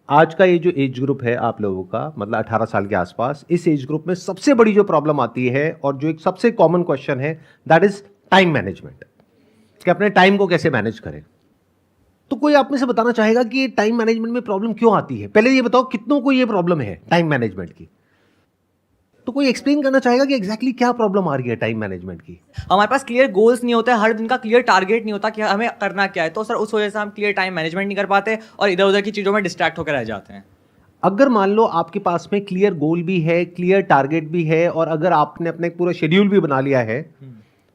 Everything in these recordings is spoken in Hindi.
आज का ये जो एज ग्रुप है आप लोगों का, मतलब 18 साल के आसपास, इस एज ग्रुप में सबसे बड़ी जो प्रॉब्लम आती है और जो एक सबसे कॉमन क्वेश्चन है, दैट इज टाइम मैनेजमेंट, कि अपने टाइम को कैसे मैनेज करें। तो कोई आप में से बताना चाहेगा कि टाइम मैनेजमेंट में प्रॉब्लम क्यों आती है? पहले ये बताओ कितनों को ये प्रॉब्लम है टाइम मैनेजमेंट की? तो कोई एक्सप्लेन करना चाहेगा कि एग्जैक्टली क्या प्रॉब्लम आ रही है टाइम मैनेजमेंट की? हमारे पास क्लियर गोल्स नहीं होता है, हर दिन का क्लियर टारगेट नहीं होता कि हमें करना क्या है। तो सर उस वजह से हम क्लियर टाइम मैनेजमेंट नहीं कर पाते और इधर उधर की चीज़ों में डिस्ट्रैक्ट होकर रह जाते हैं। अगर मान लो आपके पास में क्लियर गोल भी है, क्लियर टारगेट भी है, और अगर आपने अपने पूरा शेड्यूल भी बना लिया है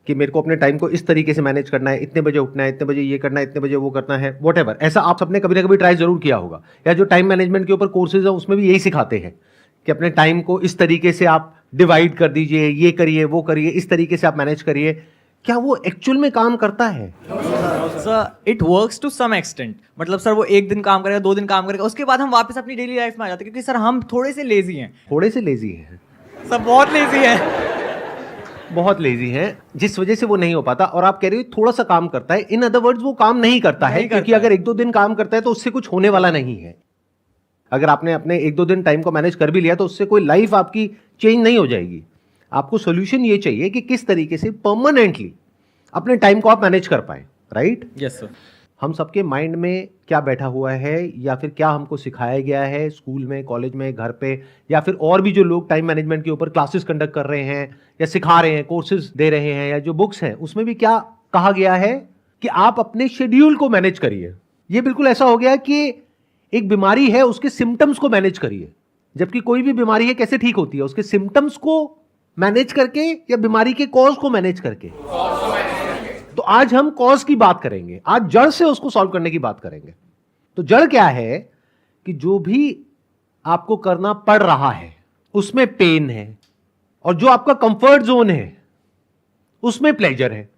कि मेरे को अपने टाइम को इस तरीके से मैनेज करना है, इतने बजे उठना है, इतने बजे ये करना है, इतने बजे वो करना है, व्हाटएवर, ऐसा आप सबने कभी ना कभी ट्राई जरूर किया होगा। या जो टाइम मैनेजमेंट के ऊपर कोर्सेज है उसमें भी यही सिखाते हैं कि अपने टाइम को इस तरीके से आप डिवाइड कर दीजिए, ये करिए, वो करिए, इस तरीके से आप मैनेज करिए। क्या वो एक्चुअल में काम करता है? Sir it works to some extent. मतलब सर वो एक दिन काम करेगा, 2 दिन काम करेगा, उसके बाद हम वापस अपनी डेली लाइफ में आ जाते हैं, क्योंकि सर हम थोड़े से लेजी हैं। थोड़े से लेजी है, सर बहुत लेजी है, बहुत लेजी है, जिस वजह से वो नहीं हो पाता। और आप कह रहे हो थोड़ा सा काम करता है, इन अदर वर्ड्स वो काम नहीं करता है, क्योंकि अगर 1-2 दिन काम करता है तो उससे कुछ होने वाला नहीं है। अगर आपने अपने 1-2 दिन टाइम को मैनेज कर भी लिया तो उससे कोई लाइफ आपकी चेंज नहीं हो जाएगी। आपको सोल्यूशन ये चाहिए कि किस तरीके से परमानेंटली अपने टाइम को आप मैनेज कर पाए, राइट? Yes sir. हम सबके माइंड में क्या बैठा हुआ है, या फिर क्या हमको सिखाया गया है स्कूल में, कॉलेज में, घर पे, या फिर और भी जो लोग टाइम मैनेजमेंट के ऊपर क्लासेस कंडक्ट कर रहे हैं या सिखा रहे हैं, कोर्सेज दे रहे हैं, या जो बुक्स हैं उसमें भी क्या कहा गया है कि आप अपने शेड्यूल को मैनेज करिए। ये बिल्कुल ऐसा हो गया कि एक बीमारी है, उसके सिम्टम्स को मैनेज करिए, जबकि कोई भी बीमारी है कैसे ठीक होती है? उसके सिम्टम्स को मैनेज करके या बीमारी के कॉज को मैनेज करके। तो आज हम कॉज की बात करेंगे, आज जड़ से उसको सॉल्व करने की बात करेंगे। तो जड़ क्या है कि जो भी आपको करना पड़ रहा है उसमें पेन है, और जो आपका कंफर्ट जोन है उसमें प्लेजर है।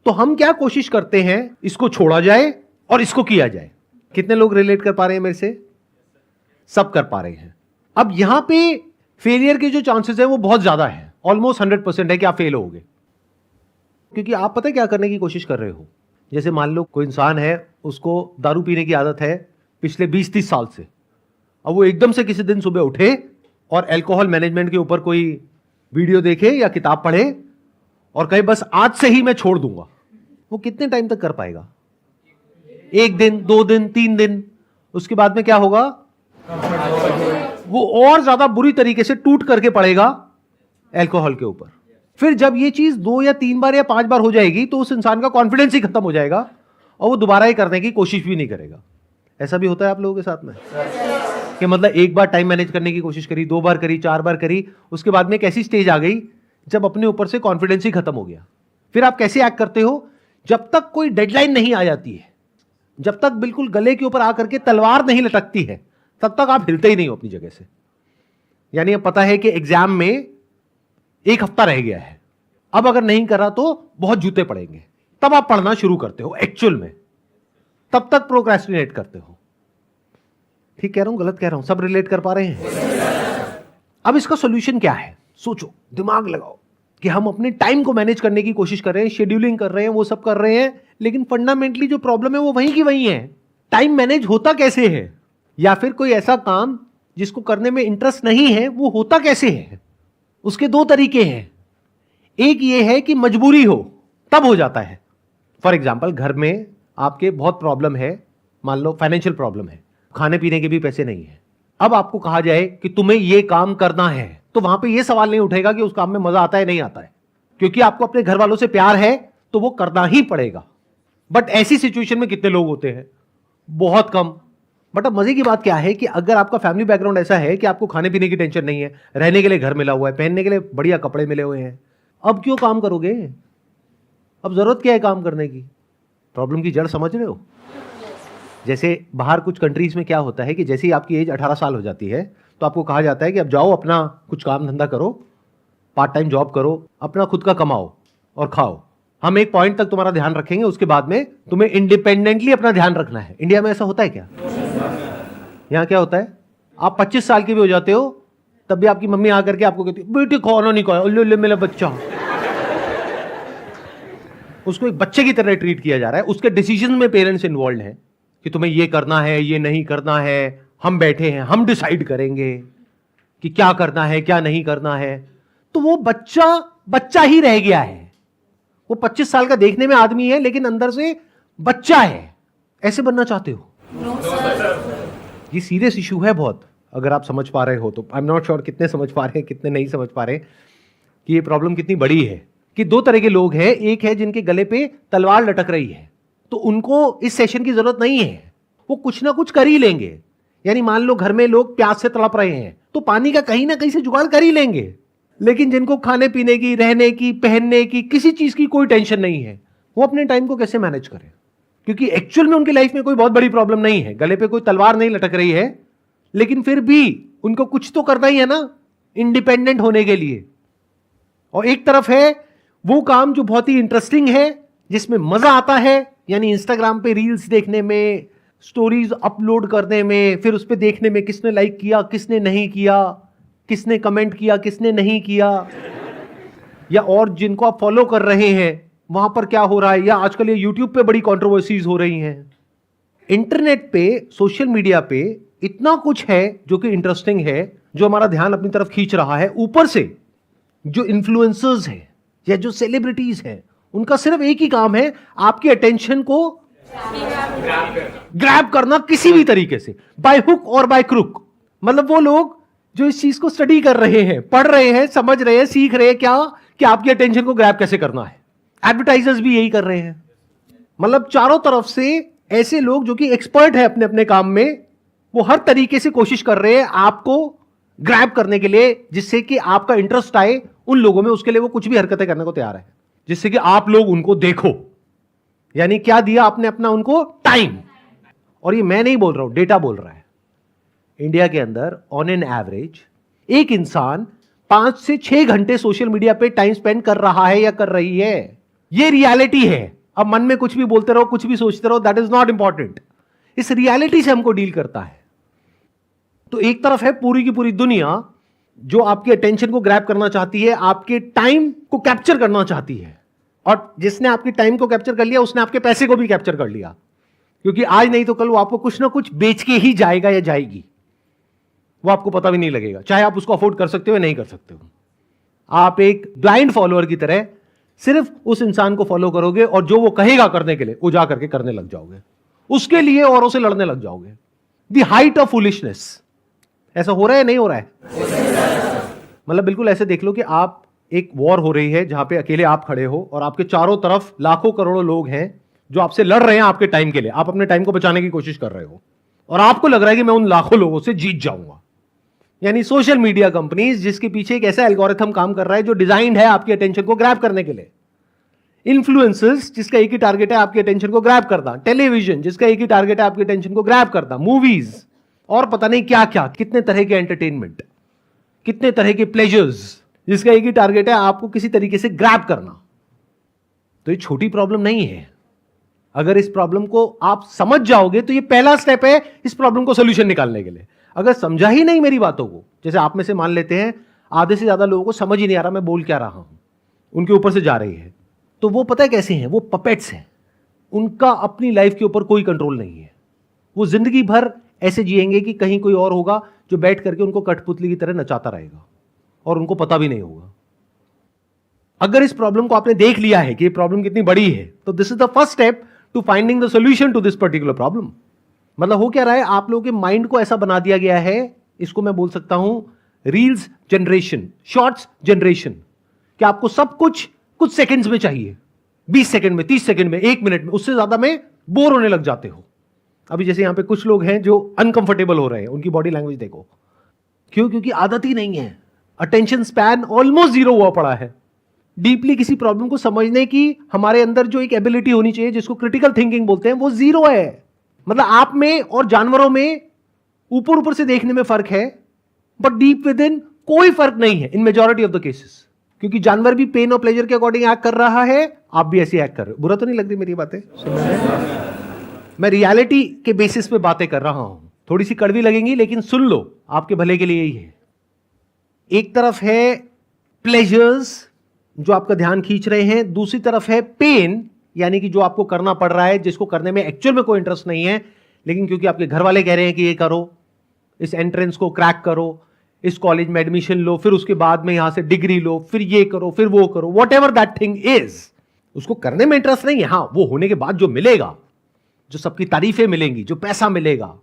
तो हम क्या कोशिश करते हैं, इसको छोड़ा जाए और इसको किया जाए। कितने लोग रिलेट कर पा रहे हैं मेरे से? सब कर पा रहे हैं। अब यहां पे फेलियर के जो चांसेस है वो बहुत ज्यादा है, ऑलमोस्ट 100% है कि आप फेल होगे, क्योंकि आप पता है क्या करने की कोशिश कर रहे हो। जैसे मान लो कोई इंसान है, उसको दारू पीने की आदत है पिछले 20-30 साल से। अब वो एकदम से किसी दिन सुबह उठे और अल्कोहल मैनेजमेंट के ऊपर कोई वीडियो देखे या किताब पढ़े और कहे बस आज से ही मैं छोड़ दूंगा। वो कितने टाइम तक कर पाएगा? 1 दिन, 2 दिन, 3 दिन। उसके बाद में क्या होगा? वो और ज्यादा बुरी तरीके से टूट करके पड़ेगा अल्कोहल के ऊपर। फिर जब ये चीज 2 या 3 बार या 5 बार हो जाएगी तो उस इंसान का कॉन्फिडेंस ही खत्म हो जाएगा और वो दोबारा ही करने की कोशिश भी नहीं करेगा। ऐसा भी होता है आप लोगों के साथ में कि मतलब एक बार टाइम मैनेज करने की कोशिश करी, 2 बार करी, 4 बार करी, उसके बाद में एक ऐसी स्टेज आ गई जब अपने ऊपर से कॉन्फिडेंस ही खत्म हो गया। फिर आप कैसे एक्ट करते हो? जब तक कोई डेडलाइन नहीं आ जाती है, जब तक बिल्कुल गले के ऊपर आकर के तलवार नहीं लटकती है, तब तक आप हिलते ही नहीं हो अपनी जगह से। यानी अब पता है कि एग्जाम में 1 हफ्ता रह गया है, अब अगर नहीं करा तो बहुत जूते पड़ेंगे, तब आप पढ़ना शुरू करते हो एक्चुअल में, तब तक प्रोक्रेस्टिनेट करते हो। ठीक कह रहा हूं, गलत कह रहा हूं? सब रिलेट कर पा रहे हैं? अब इसका सॉल्यूशन क्या है? सोचो, दिमाग लगाओ कि हम अपने टाइम को मैनेज करने की कोशिश कर रहे हैं, शेड्यूलिंग कर रहे हैं, वो सब कर रहे हैं, लेकिन फंडामेंटली जो प्रॉब्लम है वो वहीं की वहीं है। टाइम मैनेज होता कैसे है? या फिर कोई ऐसा काम जिसको करने में इंटरेस्ट नहीं है वो होता कैसे है? उसके 2 तरीके हैं। एक ये है कि मजबूरी हो तब हो जाता है। फॉर एग्जाम्पल, घर में आपके बहुत प्रॉब्लम है, मान लो फाइनेंशियल प्रॉब्लम है, खाने पीने के भी पैसे नहीं है। अब आपको कहा जाए कि तुम्हें ये काम करना है, तो वहां पे ये सवाल नहीं उठेगा कि उस काम में मजा आता है नहीं आता है, क्योंकि आपको अपने घर वालों से प्यार है तो वो करना ही पड़ेगा। बट ऐसी सिचुएशन में कितने लोग होते हैं? बहुत कम। बट अब मजे की बात क्या है कि अगर आपका फैमिली बैकग्राउंड ऐसा है कि आपको खाने पीने की टेंशन नहीं है, रहने के लिए घर मिला हुआ है, पहनने के लिए बढ़िया कपड़े मिले हुए हैं, अब क्यों काम करोगे? अब जरूरत क्या है काम करने की? प्रॉब्लम की जड़ समझ रहे हो? जैसे बाहर कुछ कंट्रीज में क्या होता है कि जैसे ही आपकी एज 18 साल हो जाती है तो आपको कहा जाता है कि अब जाओ अपना कुछ काम धंधा करो, पार्ट टाइम जॉब करो, अपना खुद का कमाओ और खाओ। हम एक पॉइंट तक तुम्हारा ध्यान रखेंगे, उसके बाद में तुम्हें इंडिपेंडेंटली अपना ध्यान रखना है। इंडिया में ऐसा होता है क्या? यहां क्या होता है? आप 25 साल के भी हो जाते हो तब भी आपकी मम्मी आकर के आपको कहती है बेटी खाना नहीं खाया, ले ले मेरा बच्चा। उसको एक बच्चे की तरह ट्रीट किया जा रहा है। उसके डिसीजन में पेरेंट्स इन्वॉल्व हैं कि तुम्हें ये करना है, ये नहीं करना है, हम बैठे हैं, हम डिसाइड करेंगे कि क्या करना है क्या नहीं करना है, तो वो बच्चा ही रह गया है। वो 25 साल का देखने में आदमी है लेकिन अंदर से बच्चा है। ऐसे बनना चाहते हो? ये सीरियस इशू है बहुत, अगर आप समझ पा रहे हो तो। आई एम नॉट श्योर कितने समझ पा रहे हैं कितने नहीं समझ पा रहे कि ये प्रॉब्लम कितनी बड़ी है। कि दो तरह के लोग हैं, एक है जिनके गले पे तलवार लटक रही है, तो उनको इस सेशन की जरूरत नहीं है, वो कुछ ना कुछ कर ही लेंगे। यानी मान लो घर में लोग प्यास से तड़प रहे हैं तो पानी का कहीं ना कहीं से जुगाड़ कर ही लेंगे। लेकिन जिनको खाने पीने की, रहने की, पहनने की, किसी चीज की कोई टेंशन नहीं है, वो अपने टाइम को कैसे मैनेज करें? क्योंकि एक्चुअल में उनकी लाइफ में कोई बहुत बड़ी प्रॉब्लम नहीं है, गले पे कोई तलवार नहीं लटक रही है, लेकिन फिर भी उनको कुछ तो करना ही है ना इंडिपेंडेंट होने के लिए। और एक तरफ है वो काम जो बहुत ही इंटरेस्टिंग है, जिसमें मजा आता है, यानी इंस्टाग्राम पे रील्स देखने में, स्टोरीज अपलोड करने में, फिर उस पर देखने में किसने लाइक किया किसने नहीं किया, किसने कमेंट किया किसने नहीं किया, या और जिनको आप फॉलो कर रहे हैं वहां पर क्या हो रहा है, या आजकल ये यूट्यूब पे बड़ी कंट्रोवर्सीज हो रही हैं। इंटरनेट पे, सोशल मीडिया पे इतना कुछ है जो कि इंटरेस्टिंग है, जो हमारा ध्यान अपनी तरफ खींच रहा है। ऊपर से जो इन्फ्लुएंसर्स हैं या जो सेलिब्रिटीज हैं, उनका सिर्फ एक ही काम है, आपकी अटेंशन को ग्रैब करना किसी भी तरीके से, बाय हुक और बाय क्रुक। मतलब वो लोग जो इस चीज को स्टडी कर रहे हैं, पढ़ रहे हैं, समझ रहे हैं, सीख रहे हैं क्या कि आपकी अटेंशन को ग्रैब कैसे करना है। एडवर्टाइजर्स भी यही कर रहे हैं। मतलब चारों तरफ से ऐसे लोग जो कि एक्सपर्ट है अपने अपने काम में, वो हर तरीके से कोशिश कर रहे हैं आपको ग्रैब करने के लिए, जिससे कि आपका इंटरेस्ट आए उन लोगों में। उसके लिए वो कुछ भी हरकतें करने को तैयार है, जिससे कि आप लोग उनको देखो। यानी क्या दिया आपने अपना उनको? टाइम। और ये मैं नहीं बोल रहा हूं, डेटा बोल रहा है। इंडिया के अंदर ऑन एन एवरेज एक इंसान 5 से 6 घंटे सोशल मीडिया पे टाइम स्पेंड कर रहा है या कर रही है। ये रियलिटी है। अब मन में कुछ भी बोलते रहो, कुछ भी सोचते रहो, दैट इज नॉट इंपॉर्टेंट। इस रियलिटी से हमको डील करता है। तो एक तरफ है पूरी की पूरी दुनिया जो आपकी अटेंशन को ग्रैब करना चाहती है, आपके टाइम को कैप्चर करना चाहती है, और जिसने आपके टाइम को कैप्चर कर लिया उसने आपके पैसे को भी कैप्चर कर लिया। क्योंकि आज नहीं तो कल वो आपको कुछ ना कुछ बेच के ही जाएगा या जाएगी, वो आपको पता भी नहीं लगेगा, चाहे आप उसको अफोर्ड कर सकते हो या नहीं कर सकते हो। आप एक ब्लाइंड फॉलोअर की तरह सिर्फ उस इंसान को फॉलो करोगे और जो वो कहेगा करने के लिए वो जा करके करने लग जाओगे, उसके लिए औरों से लड़ने लग जाओगे। The height of foolishness. ऐसा हो रहा है नहीं हो रहा है? मतलब बिल्कुल ऐसे देख लो कि आप, एक वॉर हो रही है जहां पे अकेले आप खड़े हो और आपके चारों तरफ लाखों करोड़ों लोग हैं जो आपसे लड़ रहे हैं आपके टाइम के लिए। आप अपने टाइम को बचाने की कोशिश कर रहे हो और आपको लग रहा है कि मैं उन लाखों लोगों से जीत जाऊंगा। यानी सोशल मीडिया कंपनीज जिसके पीछे एक ऐसा एल्गोरिथम काम कर रहा है जो डिजाइन्ड है आपकी अटेंशन को ग्रैब करने के लिए। इन्फ्लुएंसर्स जिसका एक ही टारगेट है आपकी अटेंशन को ग्रैब करना। टेलीविजन जिसका एक ही टारगेट है आपकी अटेंशन को ग्रैब करना। मूवीज और पता नहीं क्या क्या, कितने तरह के एंटरटेनमेंट, कितने तरह के प्लेजर्स जिसका एक ही टारगेट है आपको किसी तरीके से ग्रैब करना। तो ये छोटी प्रॉब्लम नहीं है। अगर इस प्रॉब्लम को आप समझ जाओगे तो ये पहला स्टेप है इस प्रॉब्लम को सोल्यूशन निकालने के लिए। अगर समझा ही नहीं मेरी बातों को, जैसे आप में से मान लेते हैं आधे से ज्यादा लोगों को समझ ही नहीं आ रहा मैं बोल क्या रहा हूं, उनके ऊपर से जा रही है, तो वो पता है कैसे हैं? वो पपेट्स हैं। उनका अपनी लाइफ के ऊपर कोई कंट्रोल नहीं है। वो जिंदगी भर ऐसे जिएंगे कि कहीं कोई और होगा जो बैठ करके उनको कठपुतली की तरह नचाता रहेगा और उनको पता भी नहीं होगा। अगर इस प्रॉब्लम को आपने देख लिया है कि ये प्रॉब्लम कितनी बड़ी है, तो this is the first step to finding the solution to this particular problem. मतलब हो क्या रहा है, आप लोगों के माइंड को ऐसा बना दिया गया है, इसको मैं बोल सकता हूं रील्स जनरेशन, शॉर्ट्स जनरेशन, कि आपको सब कुछ कुछ सेकंड्स में चाहिए, 20 सेकंड में, 30 सेकंड में, 1 मिनट में, उससे ज्यादा में बोर होने लग जाते हो। अभी जैसे यहां पे कुछ लोग हैं जो अनकंफर्टेबल हो रहे हैं, उनकी बॉडी लैंग्वेज देखो। क्यों? क्योंकि आदत ही नहीं है। अटेंशन स्पैन ऑलमोस्ट 0 हुआ पड़ा है। डीपली किसी प्रॉब्लम को समझने की हमारे अंदर जो एक एबिलिटी होनी चाहिए, जिसको क्रिटिकल थिंकिंग बोलते हैं, वो 0 है। मतलब आप में और जानवरों में ऊपर ऊपर से देखने में फर्क है, बट डीप विद इन कोई फर्क नहीं है इन मेजॉरिटी ऑफ द केसेस। क्योंकि जानवर भी पेन और प्लेजर के अकॉर्डिंग एक्ट कर रहा है, आप भी ऐसे एक्ट कर रहे हो। बुरा तो नहीं लग रही मेरी बातें? मैं रियलिटी के बेसिस पे बातें कर रहा हूं, थोड़ी सी कड़वी लगेंगी लेकिन सुन लो, आपके भले के लिए ही है। एक तरफ है प्लेजर्स जो आपका ध्यान खींच रहे हैं, दूसरी तरफ है पेन, यानी कि जो आपको करना पड़ रहा है, जिसको करने में एक्चुअल में कोई इंटरेस्ट नहीं है, लेकिन क्योंकि आपके घर वाले कह रहे हैं कि ये करो, इस एंट्रेंस को क्रैक करो, इस कॉलेज में एडमिशन लो, फिर उसके बाद में यहां से डिग्री लो, फिर ये करो, फिर वो करो, what ever that thing is, उसको करने में इंटरेस्ट नहीं है। हां, वो होने के बाद जो मिलेगा, जो सबकी तारीफें मिलेंगी, जो पैसा मिलेगा,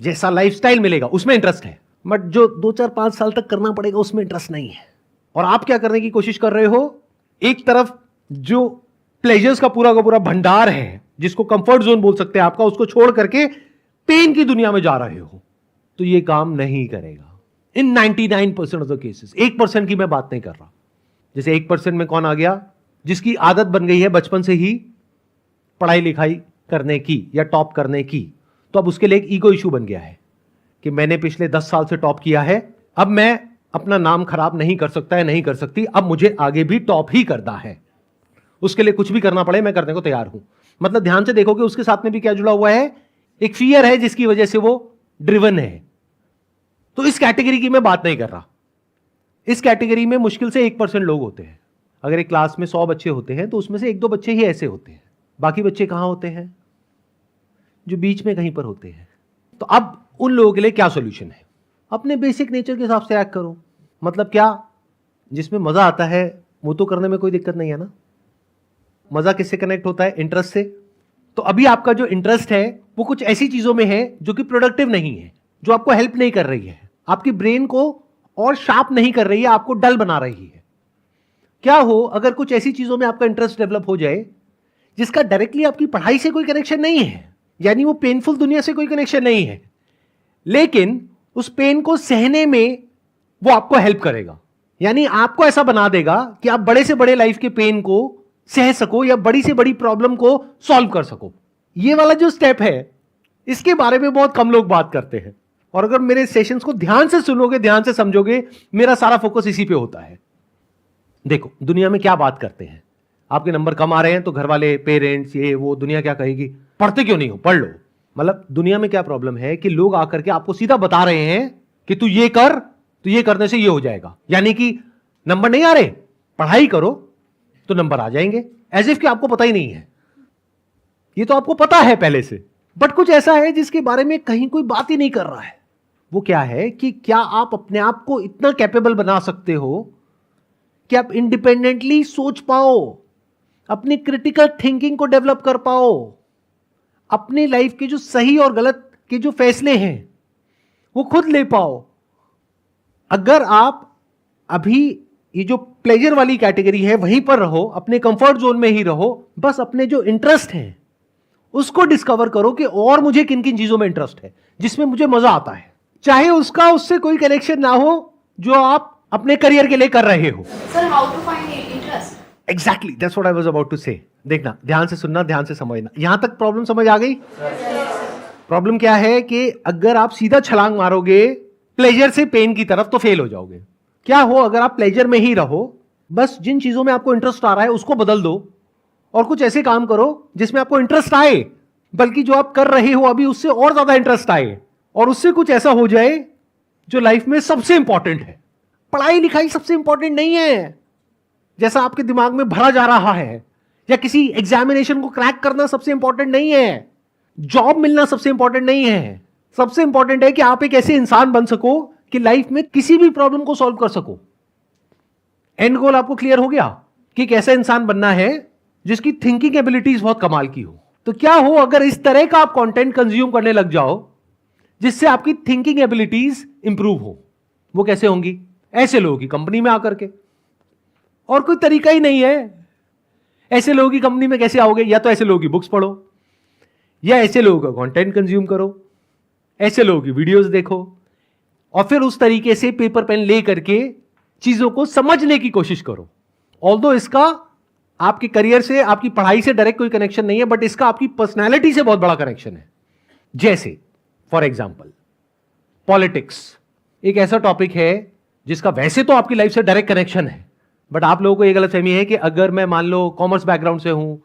जैसा लाइफस्टाइल मिलेगा, उसमें इंटरेस्ट है। बट जो 2-4-5 साल तक करना पड़ेगा उसमें इंटरेस्ट नहीं है। और आप क्या करने की कोशिश कर रहे हो? एक तरफ जो प्लेजर्स का पूरा भंडार है, जिसको कंफर्ट जोन बोल सकते हैं आपका, उसको छोड़ करके पेन की दुनिया में जा रहे हो, तो ये काम नहीं करेगा इन 99% ऑफ द केसेस। 1% की मैं बात नहीं कर रहा। जैसे 1% में कौन आ गया? जिसकी आदत बन गई है बचपन से ही पढ़ाई लिखाई करने की या टॉप करने की, तो अब उसके लिए एक ईगो इशू बन गया है कि मैंने पिछले 10 साल से टॉप किया है, अब मैं अपना नाम खराब नहीं कर सकता है, नहीं कर सकती, अब मुझे आगे भी टॉप ही करना है। उसके लिए कुछ भी करना पड़े मैं करने को तैयार हूं। मतलब ध्यान से देखोगे उसके साथ में भी क्या जुड़ा हुआ है? एक फियर है जिसकी वजह से वो ड्रिवन है। तो इस कैटेगरी की मैं बात नहीं कर रहा। इस कैटेगरी में मुश्किल से 1% लोग होते हैं। अगर एक क्लास में 100 बच्चे होते हैं तो उसमें से 1-2 बच्चे ही ऐसे होते हैं। बाकी बच्चे कहां होते हैं? जो बीच में कहीं पर होते हैं। तो अब उन लोगों के लिए क्या सॉल्यूशन है? अपने बेसिक नेचर के हिसाब से एक्ट करो। मतलब क्या? जिसमें मजा आता है वो तो करने में कोई दिक्कत नहीं है ना। मजा किससे कनेक्ट होता है? इंटरेस्ट से। तो अभी आपका जो इंटरेस्ट है वो कुछ ऐसी चीजों में है जो कि प्रोडक्टिव नहीं है, जो आपको हेल्प नहीं कर रही है, आपकी ब्रेन को और शार्प नहीं कर रही है, आपको डल बना रही है। क्या हो अगर कुछ ऐसी चीजों में आपका इंटरेस्ट डेवलप हो जाए जिसका डायरेक्टली आपकी पढ़ाई से कोई कनेक्शन नहीं है, यानी वो पेनफुल दुनिया से कोई कनेक्शन नहीं है, लेकिन उस पेन को सहने में वो आपको हेल्प करेगा। यानी आपको ऐसा बना देगा कि आप बड़े से बड़े लाइफ के पेन को सह सको या बड़ी से बड़ी प्रॉब्लम को सॉल्व कर सको। ये वाला जो स्टेप है इसके बारे में बहुत कम लोग बात करते हैं। और अगर मेरे सेशंस को ध्यान से सुनोगे, ध्यान से समझोगे, मेरा सारा फोकस इसी पे होता है। देखो दुनिया में क्या बात करते हैं, आपके नंबर कम आ रहे हैं तो घर वाले, पेरेंट्स, ये वो, दुनिया क्या कहेगी? पढ़ते क्यों नहीं हो? पढ़ लो। मतलब दुनिया में क्या प्रॉब्लम है कि लोग आकर के आपको सीधा बता रहे हैं कि तू ये कर, तो ये करने से ये हो जाएगा। यानी कि नंबर नहीं आ रहे, पढ़ाई करो तो नंबर आ जाएंगे। एज इफ कि आपको पता ही नहीं है। ये तो आपको पता है पहले से, बट कुछ ऐसा है जिसके बारे में कहीं कोई बात ही नहीं कर रहा है। वो क्या है कि क्या आप अपने आप को इतना कैपेबल बना सकते हो कि आप इंडिपेंडेंटली सोच पाओ, अपनी क्रिटिकल थिंकिंग को डेवलप कर पाओ, अपनी लाइफ के जो सही और गलत के जो फैसले हैं वो खुद ले पाओ। अगर आप अभी ये जो प्लेजर वाली कैटेगरी है वहीं पर रहो, अपने कंफर्ट जोन में ही रहो, बस अपने जो इंटरेस्ट हैं उसको डिस्कवर करो कि और मुझे किन किन चीजों में इंटरेस्ट है, जिसमें मुझे मजा आता है, चाहे उसका उससे कोई कनेक्शन ना हो जो आप अपने करियर के लिए कर रहे हो। Sir, how to find interest? Exactly that's what I was about to say. देखना, ध्यान से सुनना, ध्यान से समझना। यहां तक प्रॉब्लम समझ आ गई? प्रॉब्लम क्या है कि अगर आप सीधा छलांग मारोगे प्लेजर से पेन की तरफ तो फेल हो जाओगे। क्या हो अगर आप प्लेजर में ही रहो, बस जिन चीजों में आपको इंटरेस्ट आ रहा है उसको बदल दो और कुछ ऐसे काम करो जिसमें आपको इंटरेस्ट आए, बल्कि जो आप कर रहे हो अभी उससे और ज्यादा इंटरेस्ट आए, और उससे कुछ ऐसा हो जाए जो लाइफ में सबसे इंपॉर्टेंट है। पढ़ाई लिखाई सबसे इंपॉर्टेंट नहीं है जैसा आपके दिमाग में भरा जा रहा है, या किसी एग्जामिनेशन को क्रैक करना सबसे इंपॉर्टेंट नहीं है, जॉब मिलना सबसे इंपॉर्टेंट नहीं है। सबसे इंपॉर्टेंट है कि आप एक ऐसे इंसान बन सको कि लाइफ में किसी भी प्रॉब्लम को सॉल्व कर सको। एंड गोल आपको क्लियर हो गया कि एक ऐसा इंसान बनना है जिसकी थिंकिंग एबिलिटीज बहुत कमाल की हो। तो क्या हो अगर इस तरह का आप कंटेंट कंज्यूम करने लग जाओ जिससे आपकी थिंकिंग एबिलिटीज इंप्रूव हो? वो कैसे होंगी? ऐसे लोगों की कंपनी में आकर के, और कोई तरीका ही नहीं है। ऐसे लोगों की कंपनी में कैसे आओगे? या तो ऐसे लोगों की बुक्स पढ़ो, या ऐसे लोगों का कंटेंट कंज्यूम करो, ऐसे लोगों की वीडियोस देखो, और फिर उस तरीके से पेपर पेन ले करके चीजों को समझने की कोशिश करो। ऑल्दो इसका आपके करियर से, आपकी पढ़ाई से डायरेक्ट कोई कनेक्शन नहीं है, बट इसका आपकी पर्सनैलिटी से बहुत बड़ा कनेक्शन है। जैसे फॉर एग्जाम्पल पॉलिटिक्स एक ऐसा टॉपिक है जिसका वैसे तो आपकी लाइफ से डायरेक्ट कनेक्शन है, बट आप लोगों को ये गलतफहमी है कि अगर मैं मान लो कॉमर्स बैकग्राउंड से हूं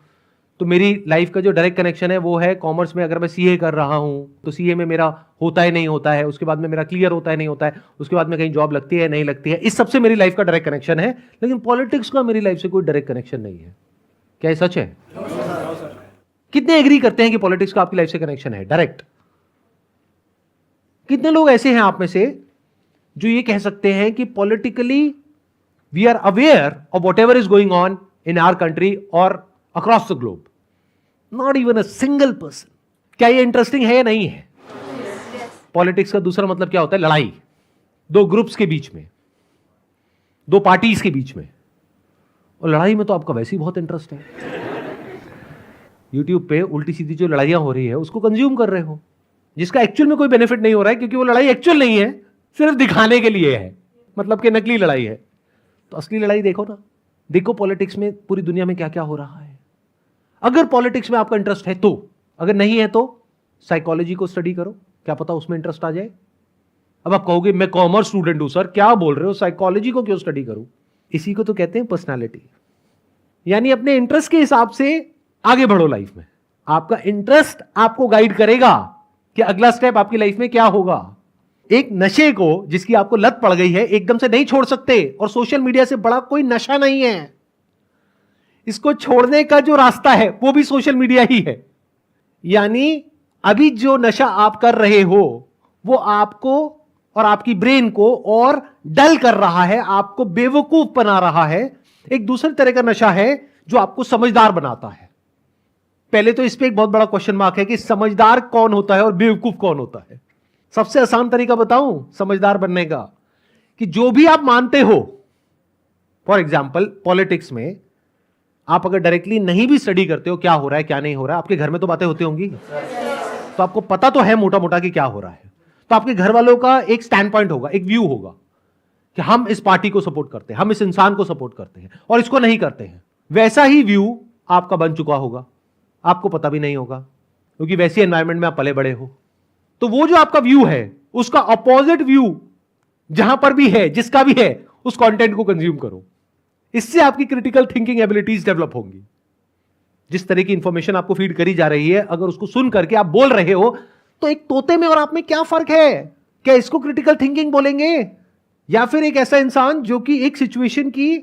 तो मेरी लाइफ का जो डायरेक्ट कनेक्शन है वो है कॉमर्स में। अगर मैं सीए कर रहा हूं तो सीए में मेरा होता है नहीं होता है, उसके बाद में मेरा क्लियर होता है नहीं होता है, उसके बाद में कहीं जॉब लगती है नहीं लगती है, इस सबसे मेरी लाइफ का डायरेक्ट कनेक्शन है। लेकिन पॉलिटिक्स का मेरी लाइफ से कोई डायरेक्ट कनेक्शन नहीं है। क्या ये सच है? कितने एग्री करते हैं कि पॉलिटिक्स का आपकी लाइफ से कनेक्शन है डायरेक्ट? कितने लोग ऐसे हैं आप में से जो ये कह सकते हैं कि politically we are aware of whatever is going on in our country और across the globe? Not even a single person. क्या ये इंटरेस्टिंग है या नहीं है? पॉलिटिक्स का दूसरा मतलब क्या होता है? लड़ाई, दो ग्रुप्स के बीच में, दो पार्टीज के बीच में। और लड़ाई में तो आपका वैसे ही बहुत इंटरेस्ट है। यूट्यूब पे उल्टी सीधी जो लड़ाइयां हो रही है उसको कंज्यूम कर रहे हो, जिसका एक्चुअल में कोई बेनिफिट नहीं हो रहा है, क्योंकि वो लड़ाई एक्चुअल नहीं है, सिर्फ दिखाने के लिए है, मतलब कि नकली लड़ाई है। तो असली लड़ाई देखो ना, देखो पॉलिटिक्स में पूरी दुनिया में क्या क्या हो रहा है। अगर पॉलिटिक्स में आपका इंटरेस्ट है तो, अगर नहीं है तो साइकोलॉजी को स्टडी करो, क्या पता उसमें इंटरेस्ट आ जाए। अब आप कहोगे मैं कॉमर्स स्टूडेंट हूं सर, क्या बोल रहे हो, साइकोलॉजी को क्यों स्टडी करूं? इसी को तो कहते हैं पर्सनालिटी, यानी अपने इंटरेस्ट के हिसाब से आगे बढ़ो लाइफ में। आपका इंटरेस्ट आपको गाइड करेगा कि अगला स्टेप आपकी लाइफ में क्या होगा। एक नशे को जिसकी आपको लत पड़ गई है एकदम से नहीं छोड़ सकते, और सोशल मीडिया से बड़ा कोई नशा नहीं है। इसको छोड़ने का जो रास्ता है वो भी सोशल मीडिया ही है। यानी अभी जो नशा आप कर रहे हो वो आपको और आपकी ब्रेन को और डल कर रहा है, आपको बेवकूफ बना रहा है। एक दूसरे तरह का नशा है जो आपको समझदार बनाता है। पहले तो इस पे एक बहुत बड़ा क्वेश्चन मार्क है कि समझदार कौन होता है और बेवकूफ कौन होता है। सबसे आसान तरीका बताऊं समझदार बनने का, कि जो भी आप मानते हो, फॉर एग्जाम्पल पॉलिटिक्स में आप अगर डायरेक्टली नहीं भी स्टडी करते हो क्या हो रहा है क्या नहीं हो रहा है, आपके घर में तो बातें होती होंगी, तो आपको पता तो है मोटा मोटा कि क्या हो रहा है। तो आपके घर वालों का एक स्टैंड पॉइंट होगा, एक व्यू होगा कि हम इस पार्टी को सपोर्ट करते हैं, हम इस इंसान को सपोर्ट करते हैं और इसको नहीं करते हैं। वैसा ही व्यू आपका बन चुका होगा, आपको पता भी नहीं होगा, क्योंकि वैसी एनवायरनमेंट में आप पले बड़े हो। तो वो जो आपका व्यू है उसका अपोजिट व्यू जहां पर भी है, जिसका भी है, उस कंटेंट को कंज्यूम करो। इससे आपकी क्रिटिकल थिंकिंग एबिलिटीज डेवलप होंगी। जिस तरह की इंफॉर्मेशन आपको फीड करी जा रही है, अगर उसको सुन करके आप बोल रहे हो तो एक तोते में और आप में क्या फर्क है? क्या इसको क्रिटिकल थिंकिंग बोलेंगे, या फिर एक ऐसा इंसान जो कि एक सिचुएशन की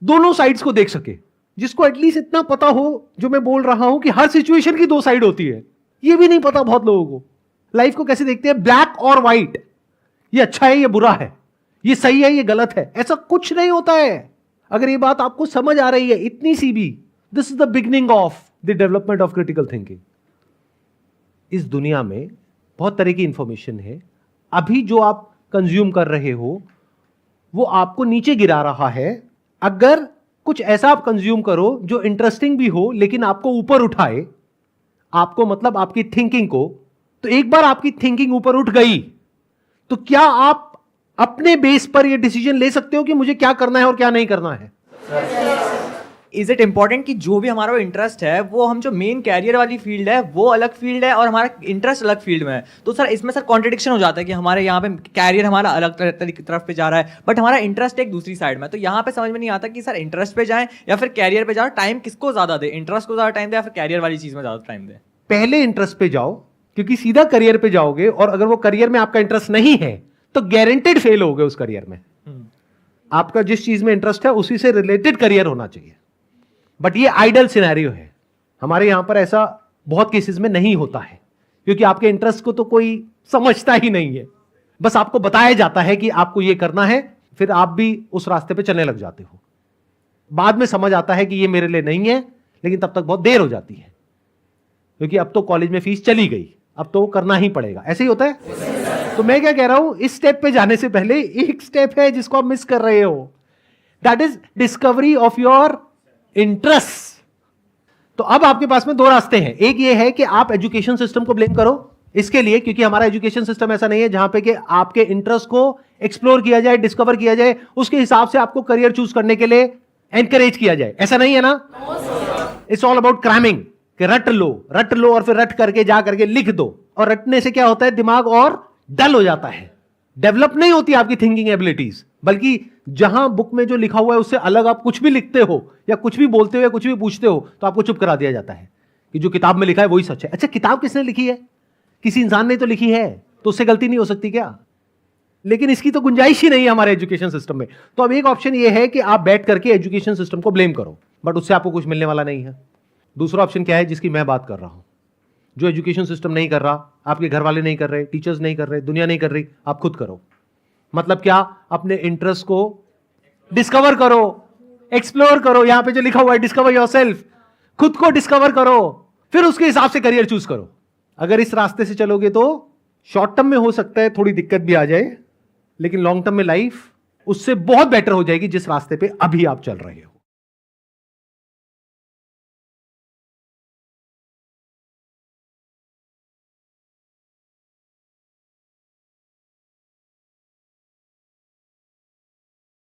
दोनों साइड्स को देख सके, जिसको एटलीस्ट इतना पता हो जो मैं बोल रहा हूं कि हर सिचुएशन की दो साइड होती है। ये भी नहीं पता बहुत लोगों को। लाइफ को कैसे देखते हैं, ब्लैक और व्हाइट, ये अच्छा है ये बुरा है, ये सही है ये गलत है, ऐसा कुछ नहीं होता है। अगर ये बात आपको समझ आ रही है इतनी सी भी, this is the beginning of the development of critical thinking. इस दुनिया में बहुत तरह की इंफॉर्मेशन है, अभी जो आप कंज्यूम कर रहे हो वो आपको नीचे गिरा रहा है। अगर कुछ ऐसा आप कंज्यूम करो जो इंटरेस्टिंग भी हो लेकिन आपको ऊपर उठाए, आपको मतलब आपकी थिंकिंग को, तो एक बार आपकी थिंकिंग ऊपर उठ गई तो क्या आप अपने बेस पर यह डिसीजन ले सकते हो कि मुझे क्या करना है और क्या नहीं करना है। इज इट इंपॉर्टेंट कि जो भी हमारा इंटरेस्ट है वो हम जो मेन कैरियर वाली फील्ड है वो अलग फील्ड है और हमारा इंटरेस्ट अलग फील्ड में है, तो सर इसमें सर कॉन्ट्रडिक्शन हो जाता है कि हमारे यहाँ पे कैरियर हमारा अलग तरफ पे जा रहा है बट हमारा इंटरेस्ट एक दूसरी साइड में। तो यहाँ पे समझ में नहीं आता कि सर इंटरेस्ट पे जाएं या फिर कैरियर पे जाओ, टाइम किसको ज्यादा दे, इंटरेस्ट को ज्यादा टाइम दे या फिर कैरियर वाली चीज में ज्यादा टाइम दे। पहले इंटरेस्ट पे जाओ, क्योंकि सीधा करियर पे जाओगे और अगर वो करियर में आपका इंटरेस्ट नहीं है तो गारंटेड फेल होगे उस करियर में। आपका जिस चीज में इंटरेस्ट है उसी से रिलेटेड करियर होना चाहिए। बट ये आइडल सिनेरियो है, हमारे यहां पर ऐसा बहुत केसेस में नहीं होता है, क्योंकि आपके इंटरेस्ट को तो कोई समझता ही नहीं है। बस आपको बताया जाता है कि आपको ये करना है, फिर आप भी उस रास्ते पे चलने लग जाते हो। बाद में समझ आता है कि ये मेरे लिए नहीं है, लेकिन तब तक बहुत देर हो जाती है, क्योंकि अब तो कॉलेज में फीस चली गई, अब तो वो करना ही पड़ेगा। ऐसे ही होता है। तो मैं क्या कह रहा हूं, इस स्टेप पे जाने से पहले एक स्टेप है जिसको आप मिस कर रहे हो, that is discovery of your interest. तो अब आपके पास में दो रास्ते हैं। एक ये है कि आप एजुकेशन सिस्टम को ब्लेम करो इसके लिए, क्योंकि हमारा एजुकेशन सिस्टम ऐसा नहीं है जहां पे कि आपके इंटरेस्ट को एक्सप्लोर किया जाए, डिस्कवर किया जाए, उसके हिसाब से आपको करियर चूज करने के लिए एनकरेज किया जाए। ऐसा नहीं है ना। इट्स ऑल अबाउट क्रैमिंग, कि रट लो और फिर रट करके जा करके लिख दो, और रटने से क्या होता है, दिमाग और डल हो जाता है, डेवलप नहीं होती आपकी थिंकिंग एबिलिटीज। बल्कि जहां बुक में जो लिखा हुआ है उससे अलग आप कुछ भी लिखते हो या कुछ भी बोलते हो या कुछ भी पूछते हो तो आपको चुप करा दिया जाता है कि जो किताब में लिखा है वही सच है। अच्छा, किताब किसने लिखी है? किसी इंसान ने तो लिखी है, तो उससे गलती नहीं हो सकती क्या? लेकिन इसकी तो गुंजाइश ही नहीं है हमारे एजुकेशन सिस्टम में। तो अब एक ऑप्शन यह है कि आप बैठ करके एजुकेशन सिस्टम को ब्लेम करो, बट उससे आपको कुछ मिलने वाला नहीं है। दूसरा ऑप्शन क्या है जिसकी मैं बात कर रहा हूं, जो एजुकेशन सिस्टम नहीं कर रहा, आपके घर वाले नहीं कर रहे, टीचर्स नहीं कर रहे, दुनिया नहीं कर रही, आप खुद करो। मतलब क्या? अपने इंटरेस्ट को डिस्कवर करो, एक्सप्लोर करो। यहां पे जो लिखा हुआ है डिस्कवर योरसेल्फ, खुद को डिस्कवर करो, फिर उसके हिसाब से करियर चूज करो। अगर इस रास्ते से चलोगे तो शॉर्ट टर्म में हो सकता है थोड़ी दिक्कत भी आ जाए, लेकिन लॉन्ग टर्म में लाइफ उससे बहुत बेटर हो जाएगी जिस रास्ते पे अभी आप चल रहे हो।